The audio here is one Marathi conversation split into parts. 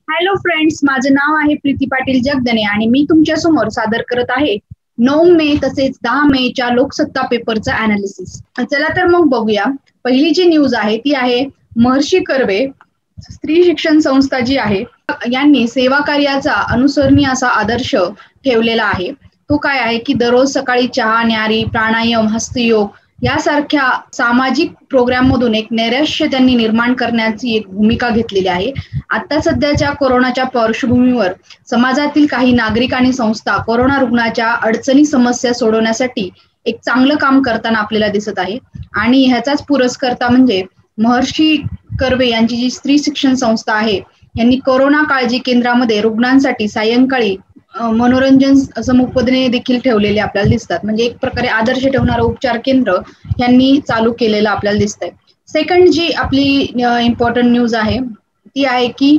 हॅलो फ्रेंड्स, माझं नाव आहे प्रीती पाटील जगदने आणि मी तुमच्या समोर सादर करत आहे 9 मे तसेच 10 मे लोकसत्ता पेपरचं अनालिसिस. चला तर मग बघूया. पहिली जी न्यूज आहे ती आहे महर्षी कर्वे स्त्री शिक्षण संस्था जी आहे यांनी सेवा कार्याचा अनुसरणीय असा आदर्श ठेवलेला आहे. तो काय आहे की दररोज सकाळी चहा, न्यारी, प्राणायाम, हस्तयोग यासारख्या सामाजिक प्रोग्राम मधून एक नैराश्य त्यांनी निर्माण करण्याची एक भूमिका घेतलेली आहे. आता सध्याच्या कोरोनाच्या पार्श्वभूमीवर समाजातील काही नागरिक आणि संस्था कोरोना रुग्णाच्या अडचणी समस्या सोडवण्यासाठी एक चांगलं काम करताना आपल्याला दिसत आहे आणि ह्याचाच पुरस्कर्ता म्हणजे महर्षी कर्वे यांची जी स्त्री शिक्षण संस्था आहे यांनी कोरोना काळजी केंद्रामध्ये रुग्णांसाठी सायंकाळी मनोरंजन समुपदेशने देखील ठेवलेले आपल्याला दिसतात. म्हणजे एक प्रकारे आदर्श ठेवणारं उपचार केंद्र यांनी चालू केलेलं आपल्याला दिसतंय. सेकंड जी आपली इम्पॉर्टंट न्यूज आहे ती आहे की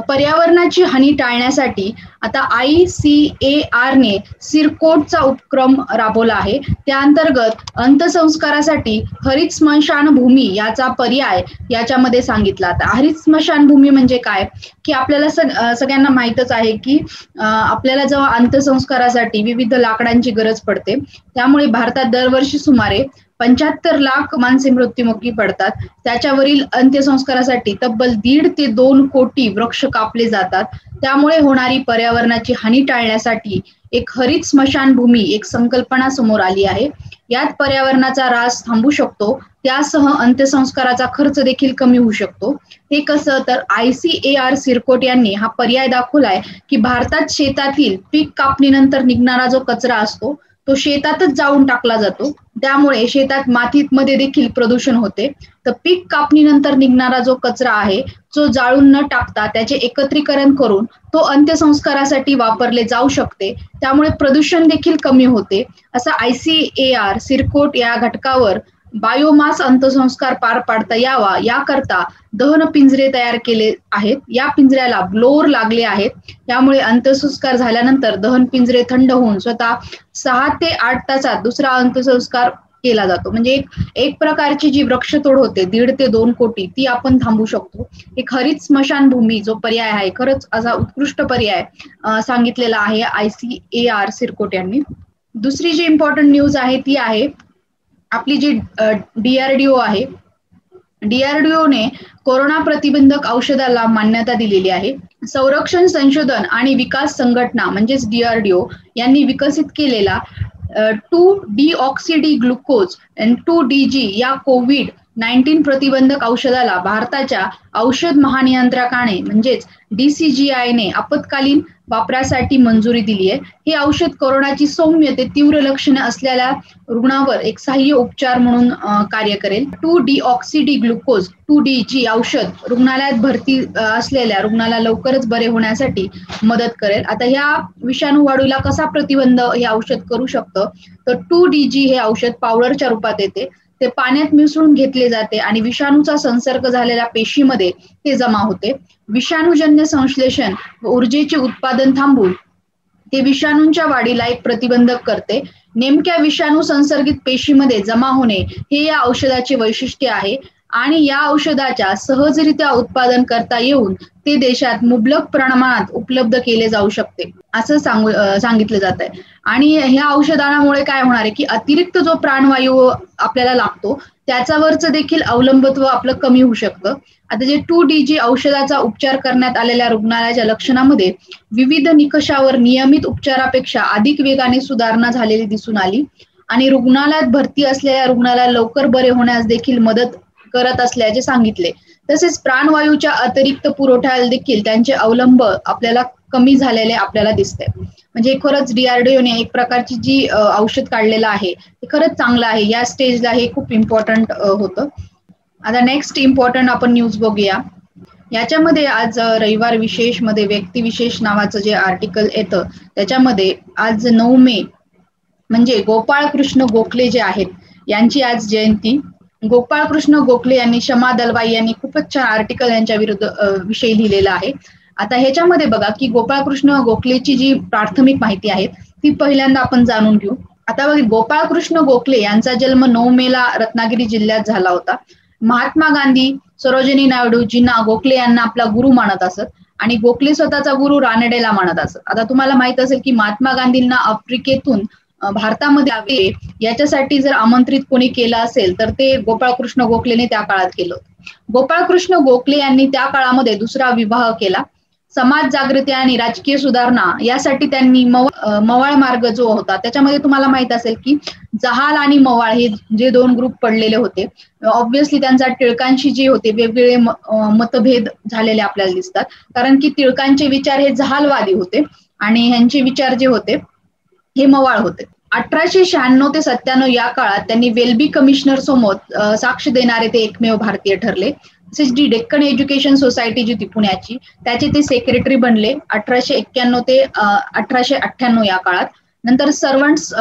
पर्यावरणाची हानी टाळण्यासाठी आता ICAR ने सिरकोटचा उपक्रम राबवला आहे. त्या अंतर्गत अंत्यसंस्कारासाठी हरित स्मशानभूमी याचा पर्याय याच्यामध्ये सांगितला. आता हरित स्मशानभूमी म्हणजे काय की आपल्याला सगळ्यांना माहीतच आहे की आपल्याला जेव्हा अंत्यसंस्कारासाठी विविध लाकडांची गरज पडते, त्यामुळे भारतात दरवर्षी सुमारे 75 लाख माणसे मृत्युमुखी पडतात. त्याच्यावरील अंत्यसंस्कारासाठी तब्बल 1.5 ते 2 कोटी वृक्ष कापले जातात. त्यामुळे होणारी पर्यावरणाची हानी टाळण्यासाठी एक हरित स्मशानभूमी एक संकल्पना समोर आली आहे. यात पर्यावरणाचा ऱ्हास थांबू शकतो, त्यासह अंत्यसंस्काराचा खर्च देखील कमी होऊ शकतो. हे कसं तर ICAR सिरकोट यांनी हा पर्याय दाखवलाय की भारतात शेतातील पीक कापणीनंतर निघणारा जो कचरा असतो तो शेतातच जाऊन टाकला जातो. त्यामुळे शेतात मातीमध्ये देखील प्रदूषण होते. तर पीक कापणीनंतर निघणारा जो कचरा आहे जो जाळून न टाकता त्याचे एकत्रीकरण करून तो अंत्यसंस्कारासाठी वापरले जाऊ शकते. त्यामुळे प्रदूषण देखील कमी होते. असं ICAR सिरकोट या घटकावर बायोमास अंत्यसंस्कार पार पाडता यावा याकरता दहन पिंजरे तयार केले आहेत. या पिंजऱ्याला ब्लोअर लागले आहेत. त्यामुळे अंत्यसंस्कार झाल्यानंतर दहन पिंजरे थंड होऊन स्वतः 6 ते 8 तासात दुसरा अंत्यसंस्कार केला जातो. म्हणजे एक प्रकारची जी वृक्षतोड होते 1.5 ते 2 कोटी ती आपण थांबू शकतो. एक हरित स्मशानभूमी जो पर्याय आहे खरंच असा उत्कृष्ट पर्याय सांगितलेला आहे ICAR सिरकोट यांनी. दुसरी जी इम्पॉर्टंट न्यूज आहे ती आहे आपली जी DRDO आहे. DRDO ने कोरोना प्रतिबंधक औषधाला मान्यता दिलेली आहे. संरक्षण संशोधन आणि विकास संघटना म्हणजेच DRDO यांनी विकसित केलेला 2-deoxyD ग्लुकोज आणि 2DG या COVID-19 प्रतिबंधक औषधाला भारताच्या औषध महानियंत्रकाने म्हणजेच DCGI ने आपत्कालीन वापरासाठी मंजुरी दिली आहे. हे औषध कोरोनाची सौम्य ते तीव्र लक्षणे असलेल्या रुग्णावर एक सहाय्य उपचार म्हणून कार्य करेल. 2-deoxyD ग्लुकोज 2DG औषध रुग्णालयात भरती असलेल्या रुग्णाला लवकरच बरे होण्यासाठी मदत करेल. आता ह्या विषाणू वाढीला कसा प्रतिबंध हे औषध करू शकतं तर 2DG हे औषध पावडरच्या रूपात येते. ते पाण्यात मिसळून घेतले जाते आणि विषाणूचा संसर्ग झालेल्या पेशीमध्ये ते जमा होते. विषाणूजन्य संश्लेषण व ऊर्जेचे उत्पादन थांबून ते विषाणूंच्या वाढीला एक प्रतिबंधक करते. नेमक्या विषाणू संसर्गित पेशीमध्ये जमा होणे हे या औषधाचे वैशिष्ट्य आहे आणि या औषधाच्या सहजरित्या उत्पादन करता येऊन ते देशात मुबलक प्रमाणात उपलब्ध केले जाऊ शकते असं सांगितलं जात आहे. आणि ह्या औषधामुळे काय होणार आहे की अतिरिक्त जो प्राणवायू आपल्याला लागतो त्याच्यावरच देखील अवलंबित्व आपलं कमी होऊ शकतं. आता जे 2DG औषधाचा उपचार करण्यात आलेल्या रुग्णालयाच्या लक्षणामध्ये विविध निकषावर नियमित उपचारापेक्षा अधिक वेगाने सुधारणा झालेली दिसून आली आणि रुग्णालयात भरती असलेल्या रुग्णाला लवकर बरे होण्यास देखील मदत करत असल्याचे सांगितले. तसेच प्राणवायूच्या अतिरिक्त पुरवठ्याला देखील त्यांचे अवलंब आपल्याला कमी झालेले आपल्याला दिसते. म्हणजे खरंच DRDO ने एक प्रकारची जी औषध काढलेलं आहे ते खरंच चांगलं आहे. या स्टेजला हे खूप इम्पॉर्टंट होतं. आता नेक्स्ट इम्पॉर्टंट आपण न्यूज बघूया. याच्यामध्ये आज रविवार विशेष मध्ये व्यक्तिविशेष नावाचं जे आर्टिकल येतं त्याच्यामध्ये आज 9 मे म्हणजे गोपाळकृष्ण गोखले जे आहेत यांची आज जयंती. गोपाळकृष्ण गोखले यांनी शमा दलवाई यांनी खूपच छान आर्टिकल यांच्या विषयी लिहिलेलं आहे. आता ह्याच्यामध्ये बघा की गोपाळकृष्ण गोखलेची जी प्राथमिक माहिती आहे ती पहिल्यांदा आपण जाणून घेऊ. आता बघा गोपाळकृष्ण गोखले यांचा जन्म 9 मेला रत्नागिरी जिल्ह्यात झाला होता. महात्मा गांधी, सरोजिनी नायडू, जिना गोखले यांना आपला गुरु मानत असत आणि गोखले स्वतःचा गुरु रानडेला मानत असत. आता तुम्हाला माहित असेल की महात्मा गांधींना आफ्रिकेतून भारतामध्ये यावे याच्यासाठी जर आमंत्रित कोणी केलं असेल तर ते गोपाळकृष्ण गोखलेने त्या काळात केलं. गोपाळकृष्ण गोखले यांनी त्या काळामध्ये दुसरा विवाह केला. समाज जागृती आणि राजकीय सुधारणा यासाठी त्यांनी मवाळ मार्ग जो होता त्याच्यामध्ये तुम्हाला माहित असेल की जहाल आणि मवाळ हे जे दोन ग्रुप पडलेले होते. ऑब्व्हियसली त्यांचा टिळकांशी जे होते वेगवेगळे मतभेद झालेले आपल्याला दिसतात, कारण की टिळकांचे विचार हे जहालवादी होते आणि ह्यांचे विचार जे होते हे मवाळ होते. 1896 ते 97 या काळात त्यांनी वेल्बी कमिशनर समोर साक्ष देणारे ते एकमेव भारतीय ठरले. तसेच जी डेक्कन एज्युकेशन सोसायटी जी होती पुण्याची त्याचे ते सेक्रेटरी बनले 1891 ते 1898 या काळात. नंतर सर्वंट्स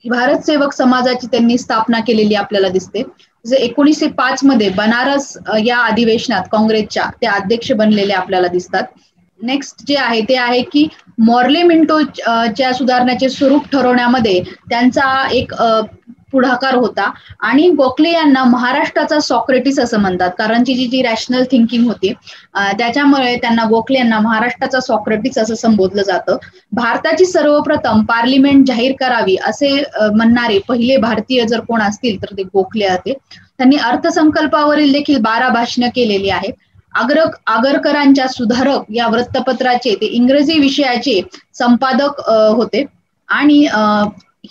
भारत सेवक समाजाची त्यांनी स्थापना केलेली आपल्याला दिसते. जे 1905 मध्ये बनारस या अधिवेशनात काँग्रेसच्या ते अध्यक्ष बनलेले आपल्याला दिसतात. नेक्स्ट जे आहे ते आहे की मॉर्ले मिंटोच्या सुधारण्याचे स्वरूप ठरवण्यामध्ये त्यांचा एक पुढाकार होता आणि गोखले यांना महाराष्ट्राचा सॉक्रेटिस असं म्हणतात, कारण जी रॅशनल थिंकिंग होती त्याच्यामुळे त्यांना गोखले यांना महाराष्ट्राचा सॉक्रेटिस असं संबोधलं जातं. भारताची सर्वप्रथम पार्लिमेंट जाहीर करावी असे म्हणणारे पहिले भारतीय जर कोण असतील तर ते गोखले होते. त्यांनी अर्थसंकल्पावरील देखील 12 भाषणं केलेली आहेत. आगरकरांच्या सुधारक या वृत्तपत्राचे ते इंग्रजी विषयाचे संपादक होते आणि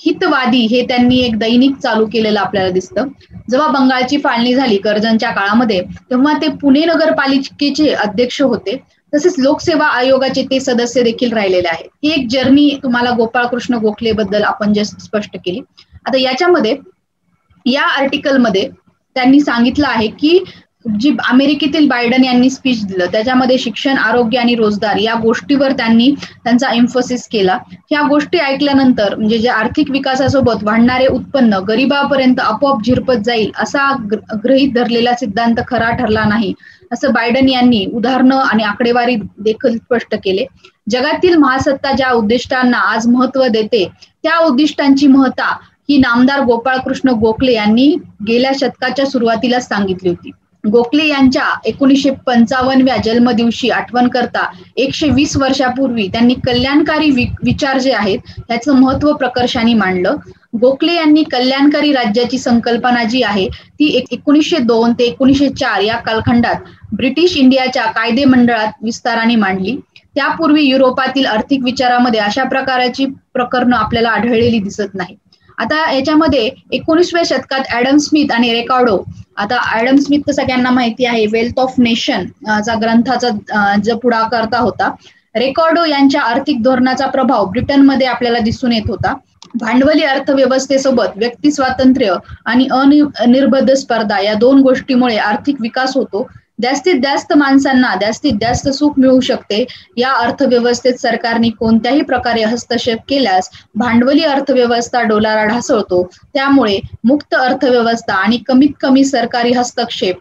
हितवादी हे त्यांनी एक दैनिक चालू केलेलं आपल्याला दिसतं. जेव्हा बंगालची फाळणी झाली कर्जनच्या काळामध्ये तेव्हा ते पुणे नगरपालिकेचे अध्यक्ष होते. तसेच लोकसेवा आयोगाचे ते सदस्य देखील राहिलेले आहेत. ही एक जर्नी तुम्हाला गोपाळकृष्ण गोखले बद्दल आपण जस्ट स्पष्ट केली. आता याच्यामध्ये या आर्टिकलमध्ये त्यांनी सांगितलं आहे की जी अमेरिकेतील बायडन यांनी स्पीच दिलं त्याच्यामध्ये शिक्षण, आरोग्य आणि रोजगार या गोष्टीवर त्यांनी त्यांचा एम्फोसिस केला. ह्या गोष्टी ऐकल्यानंतर म्हणजे जे आर्थिक विकासासोबत वाढणारे उत्पन्न गरिबापर्यंत आपोआप झिरपत जाईल असा गृहीत धरलेला सिद्धांत खरा ठरला नाही असं बायडन यांनी उदाहरणं आणि आकडेवारी देखील स्पष्ट केले. जगातील महासत्ता ज्या उद्दिष्टांना आज महत्व देते त्या उद्दिष्टांची महत्ता ही नामदार गोपाळकृष्ण गोखले यांनी गेल्या शतकाच्या सुरुवातीला सांगितली होती. गोखले यांच्या 1955व्या जन्मदिवशी आठवण करता 120 वर्षापूर्वी त्यांनी कल्याणकारी विचार जे आहेत त्याचं महत्व प्रकर्षाने मांडलं. गोखले यांनी कल्याणकारी राज्याची संकल्पना जी आहे ती 1902 ते 1904 या कालखंडात ब्रिटिश इंडियाच्या कायदे मंडळात विस्ताराने मांडली. त्यापूर्वी युरोपातील आर्थिक विचारामध्ये अशा प्रकारची प्रकरणं आपल्याला आढळलेली दिसत नाही. आता याच्यामध्ये 19व्या शतकात ऍडम स्मिथ आणि रिकार्डो, आता ऍडम स्मिथ तर सगळ्यांना माहिती आहे वेल्थ ऑफ नेशन चा ग्रंथाचा जो पुढाकर्ता होता. रिकार्डो यांच्या आर्थिक धोरणाचा प्रभाव ब्रिटनमध्ये आपल्याला दिसून येत होता. भांडवली अर्थव्यवस्थेसोबत व्यक्ती स्वातंत्र्य आणि अनिर्बंध स्पर्धा या दोन गोष्टीमुळे आर्थिक विकास होतो. जास्तीत जास्त माणसांना जास्तीत जास्त सुख मिळू शकते. या अर्थव्यवस्थेत सरकारने कोणत्याही प्रकारे हस्तक्षेप केल्यास भांडवली अर्थव्यवस्था डोलारा ढासळतो. त्यामुळे मुक्त अर्थव्यवस्था आणि कमीत कमी सरकारी हस्तक्षेप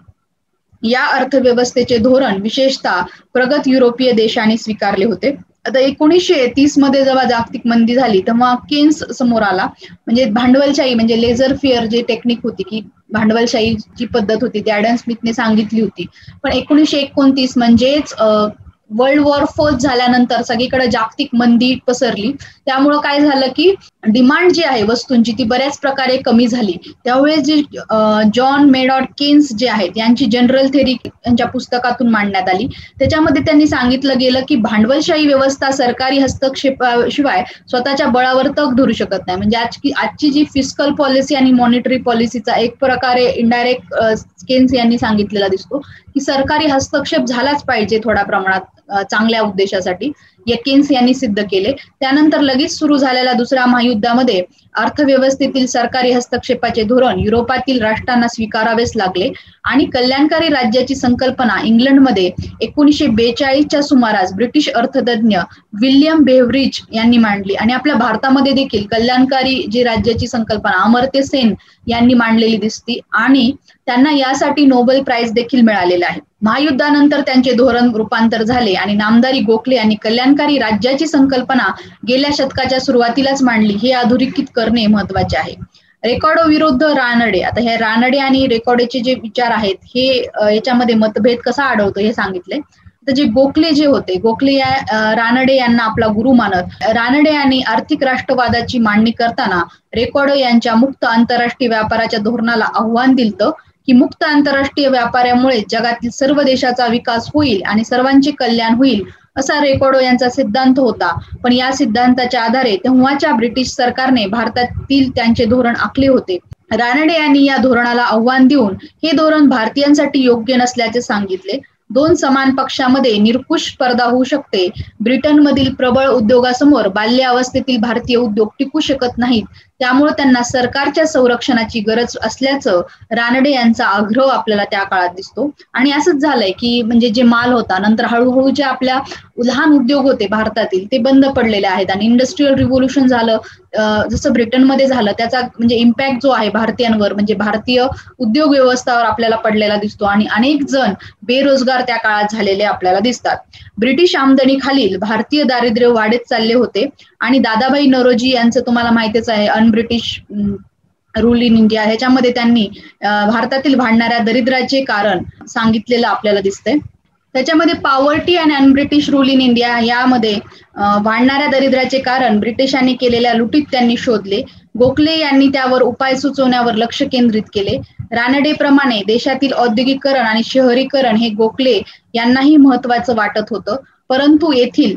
या अर्थव्यवस्थेचे धोरण विशेषतः प्रगत युरोपीय देशांनी स्वीकारले होते. आता 1930 मध्ये जेव्हा जागतिक मंदी झाली तेव्हा केन्स समोर आला. म्हणजे भांडवलशाही म्हणजे लेझर फेअर जे टेक्निक होती की भांडवलशाहीची पद्धत होती ती ऍडम स्मिथने सांगितली होती. पण 1929 म्हणजेच वर्ल्ड वॉर फर्स्ट झाल्यानंतर सगळीकडे जागतिक मंदी पसरली. त्यामुळं काय झालं की डिमांड जी आहे वस्तूंची ती बऱ्याच प्रकारे कमी झाली. त्यावेळेस जे जॉन मेडॉट केन्स जे आहेत यांची जनरल थेअरी यांच्या पुस्तकातून मांडण्यात आली. त्याच्यामध्ये त्यांनी सांगितलं गेलं की भांडवलशाही व्यवस्था सरकारी हस्तक्षेपाशिवाय स्वतःच्या बळावर तग धरू शकत नाही. म्हणजे आजची जी फिस्कल पॉलिसी आणि मॉनिटरी पॉलिसीचा एक प्रकारे इनडायरेक्ट केन्स यांनी सांगितलेला दिसतो की सरकारी हस्तक्षेप झालाच पाहिजे थोड्या प्रमाणात चांगल्या उद्देशासाठी. या केन्स यांनी सिद्ध केले. त्यानंतर लगेच सुरू झालेल्या दुसऱ्या महायुद्धामध्ये अर्थव्यवस्थेतील सरकारी हस्तक्षेपाचे धोरण युरोपातील राष्ट्रांना स्वीकारावेच लागले आणि कल्याणकारी राज्याची संकल्पना इंग्लंडमध्ये 1942च्या सुमारास ब्रिटिश अर्थतज्ञ विल्यम बेव्हरिज यांनी मांडली आणि आपल्या भारतामध्ये देखील कल्याणकारी जी राज्याची संकल्पना अमर्त्य सेन यांनी मांडलेली दिसती आणि त्यांना यासाठी नोबेल प्राइज देखील मिळालेला आहे. महायुद्धानंतर त्यांचे धोरण रूपांतर झाले आणि नामदारी गोखले यांनी कल्याणकारी राज्याची संकल्पना गेल्या शतकाच्या सुरुवातीलाच मांडली. हे अधोरेखित करणे महत्वाचे आहे. रिकार्डो विरुद्ध रानडे, आता हे रानडे आणि रिकार्डोचे जे विचार आहेत हे याच्यामध्ये मतभेद कसा आढळतो हे सांगितले. तर जे गोखले जे होते, गोखले रानडे यांना आपला गुरु मानत, रानडे यांनी आर्थिक राष्ट्रवादाची मांडणी करताना रेकॉर्डो यांच्या मुक्त आंतरराष्ट्रीय व्यापाराच्या धोरणाला आव्हान दिलं की मुक्त आंतरराष्ट्रीय व्यापारामुळे जगातील सर्व देशाचा विकास होईल आणि सर्वांचे कल्याण होईल, असा रेकॉर्डो यांचा सिद्धांत होता. पण या सिद्धांताच्या आधारे तेव्हाच्या ब्रिटिश सरकारने भारतातील त्यांचे धोरण आखले होते. रानडे यांनी या धोरणाला आव्हान देऊन हे धोरण भारतीयांसाठी योग्य नसल्याचे सांगितले. दोन समान पक्षामध्ये निरंकुश स्पर्धा होऊ शकते. ब्रिटनमधील प्रबळ उद्योगासमोर बाल्यावस्थेतील भारतीय उद्योग टिकू शकत नाहीत, त्यामुळे त्यांना सरकारच्या संरक्षणाची गरज असल्याचं रानडे यांचा आग्रह आपल्याला त्या काळात दिसतो. आणि असंच झालंय की म्हणजे जे माल होता, नंतर हळूहळू जे आपल्या लहान उद्योग होते भारतातील ते बंद पडलेले आहेत आणि इंडस्ट्रियल रिव्होल्युशन झालं, जसं ब्रिटनमध्ये झालं, त्याचा म्हणजे इम्पॅक्ट जो आहे भारतीयांवर म्हणजे भारतीय उद्योग व्यवस्थावर आपल्याला पडलेला दिसतो आणि अनेक जण बेरोजगार त्या काळात झालेले आपल्याला दिसतात. ब्रिटिश आमदनीखालील भारतीय दारिद्र्य वाढत चालले होते आणि दादाभाई नौरोजी यांचं तुम्हाला माहितीच आहे, अनब्रिटिश रूल इन इंडिया, ह्याच्यामध्ये त्यांनी भारतातील वाढणाऱ्या दरिद्राचे कारण सांगितलेलं आपल्याला दिसतंय. त्याच्यामध्ये पॉवर्टी आणि अनब्रिटिश रूल इन इंडिया यामध्ये वाढणाऱ्या दरिद्राचे कारण ब्रिटिशांनी केलेल्या लुटीत त्यांनी शोधले. गोखले यांनी त्यावर उपाय सुचवण्यावर लक्ष केंद्रित केले. रानडेप्रमाणे देशातील औद्योगिकरण आणि शहरीकरण हे गोखले यांनाही महत्वाचं वाटत होतं. परंतु येथील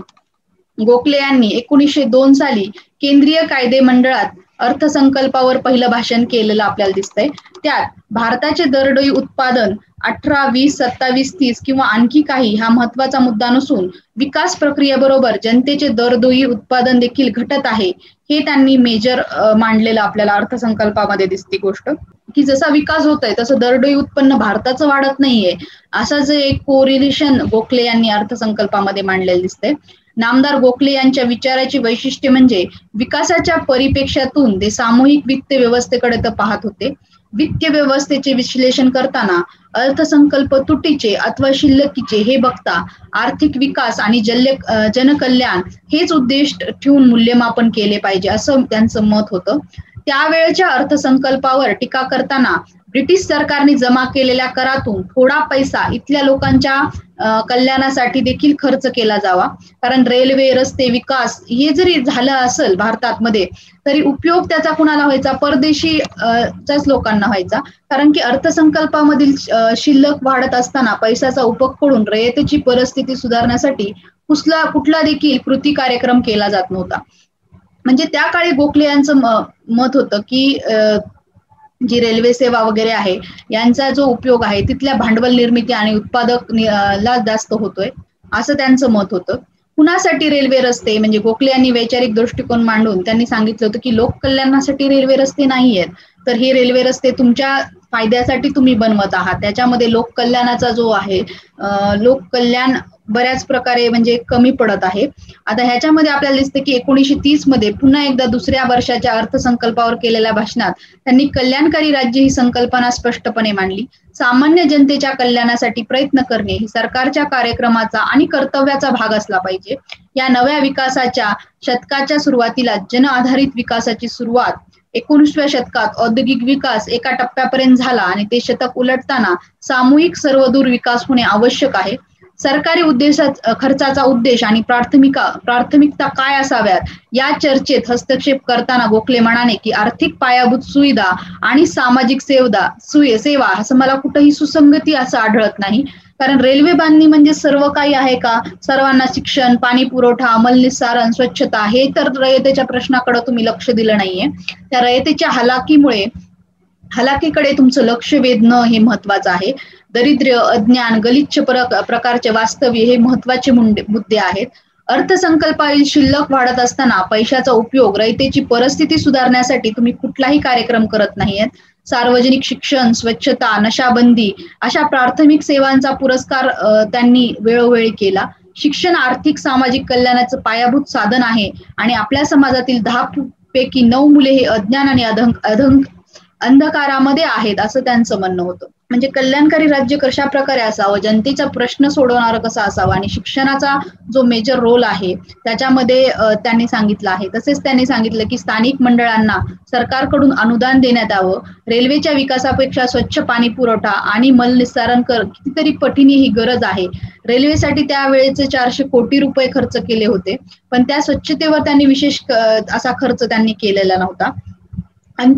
गोखले यांनी 1902 साली केंद्रीय कायदे मंडळात अर्थसंकल्पावर पहिलं भाषण केलेलं आपल्याला दिसतंय. त्यात भारताचे दरडोई उत्पादन 18, 20, 27, 30 किंवा आणखी काही हा महत्वाचा मुद्दा नसून विकास प्रक्रियेबरोबर जनतेचे दरडोई उत्पादन देखील घटत आहे, हे त्यांनी मेजर मांडलेलं आपल्याला अर्थसंकल्पामध्ये दिसते गोष्ट, की जसा विकास होत आहे तसं दरडोई उत्पन्न भारताचं वाढत नाहीये, असं जे एक कोरिलेशन गोखले यांनी अर्थसंकल्पामध्ये मांडलेलं दिसतंय. नामदार गोखले यांच्या विचाराची वैशिष्ट्य म्हणजे विकासाच्या परिप्रेक्ष्यातून ते सामूहिक वित्त व्यवस्थेकडे पाहत होते. वित्त व्यवस्थेचे विश्लेषण करताना अर्थसंकल्प तुटीचे अथवा शिल्लकीचे हे बघता आर्थिक विकास आणि जनकल्याण हेच उद्देश ठेवून मूल्यमापन केले पाहिजे, असं त्यांचं मत होतं. त्यावेळेच्या अर्थसंकल्पावर टीका करताना ब्रिटिश सरकारने जमा केलेल्या करातून थोडा पैसा इथल्या लोकांच्या कल्याणासाठी देखील खर्च केला जावा, कारण रेल्वे, रस्ते विकास हे जरी झालं असेल भारतामध्ये तरी उपयोग त्याचा कुणाला व्हायचा, परदेशीच्याच लोकांना व्हायचा. कारण की अर्थसंकल्पामधील शिल्लक वाढत असताना पैशाचा उपयोग करून रयतेची परिस्थिती सुधारण्यासाठी कुठला देखील कृती कार्यक्रम केला जात नव्हता. म्हणजे त्या काळी गोखले यांचं मत होतं की जी रेल्वे सेवा वगैरे आहे यांचा जो उपयोग आहे तिथल्या भांडवल निर्मिती आणि उत्पादक ला जास्त होतोय, असं त्यांचं मत होतं. कुणासाठी रेल्वे रस्ते, म्हणजे गोखले यांनी वैचारिक दृष्टिकोन मांडून त्यांनी सांगितलं होतं की लोककल्याणासाठी रेल्वे रस्ते नाही आहेत, तर हे रेल्वे रस्ते तुमच्या फायद्यासाठी तुम्ही बनवत आहात. त्याच्यामध्ये लोककल्याणाचा जो आहे लोककल्याण बऱ्याच प्रकारे म्हणजे कमी पडत आहे. आता ह्याच्यामध्ये आपल्याला दिसतं की 1930 मध्ये पुन्हा एकदा दुसऱ्या वर्षाच्या अर्थसंकल्पावर केलेल्या भाषणात त्यांनी कल्याणकारी राज्य ही संकल्पना स्पष्टपणे मांडली. सामान्य जनतेच्या कल्याणासाठी प्रयत्न करणे ही सरकारच्या कार्यक्रमाचा आणि कर्तव्याचा भाग असला पाहिजे. या नव्या विकासाच्या शतकाच्या सुरुवातीला जन आधारित विकासाची सुरुवात 19व्या शतकात औद्योगिक विकास एका टप्प्यापर्यंत झाला आणि ते शतक उलटताना सामूहिक सर्वदूर विकास होणे आवश्यक आहे. सरकारी खर्चाचा उद्देश आणि प्राथमिकता काय असाव्यात या चर्चेत हस्तक्षेप करताना गोखले म्हणाले की आर्थिक पायाभूत सुविधा आणि सामाजिक सेवा असं मला कुठेही सुसंगती असं आढळत नाही. कारण रेल्वे बांधणी म्हणजे सर्व काही आहे का? सर्वांना शिक्षण, पाणी पुरवठा, मलनिस्सारण, स्वच्छता हे तर रयतेच्या प्रश्नाकडे तुम्ही लक्ष दिलं नाहीये. त्या रयतेच्या हलाकीकडे तुमचं लक्ष वेधणं हे महत्वाचं आहे. दरिद्र्य, अज्ञान, गलिच्छ प्रकारचे वास्तव्य हे महत्वाचे मुद्दे आहेत. अर्थसंकल्पातील शिल्लक वाढत असताना पैशाचा उपयोग रयतेची परिस्थिती सुधारण्यासाठी तुम्ही कुठलाही कार्यक्रम करत नाहीयेत. सार्वजनिक शिक्षण, स्वच्छता, नशाबंदी अशा प्राथमिक सेवांचा पुरस्कार त्यांनी वेळोवेळी केला. शिक्षण आर्थिक सामाजिक कल्याणाचं पायाभूत साधन आहे आणि आपल्या समाजातील 10 पैकी 9 मुले हे अज्ञान आणि अंधकारामध्ये आहेत असं त्यांचं म्हणणं होतं. म्हणजे कल्याणकारी राज्य कशा प्रकारे असावं, जनतेचा प्रश्न सोडवणारं कसं असावं आणि शिक्षणाचा जो मेजर रोल आहे त्याच्यामध्ये त्यांनी सांगितलं आहे. तसेच त्यांनी सांगितलं की स्थानिक मंडळांना सरकारकडून अनुदान देण्यात यावं, रेल्वेच्या विकासापेक्षा स्वच्छ पाणी पुरवठा आणि मलनिस्सारण कितीतरी पटीने ही गरज आहे. रेल्वेसाठी त्यावेळेचे 400 कोटी रुपये खर्च केले होते, पण त्या स्वच्छतेवर त्यांनी विशेष असा खर्च त्यांनी केलेला नव्हता.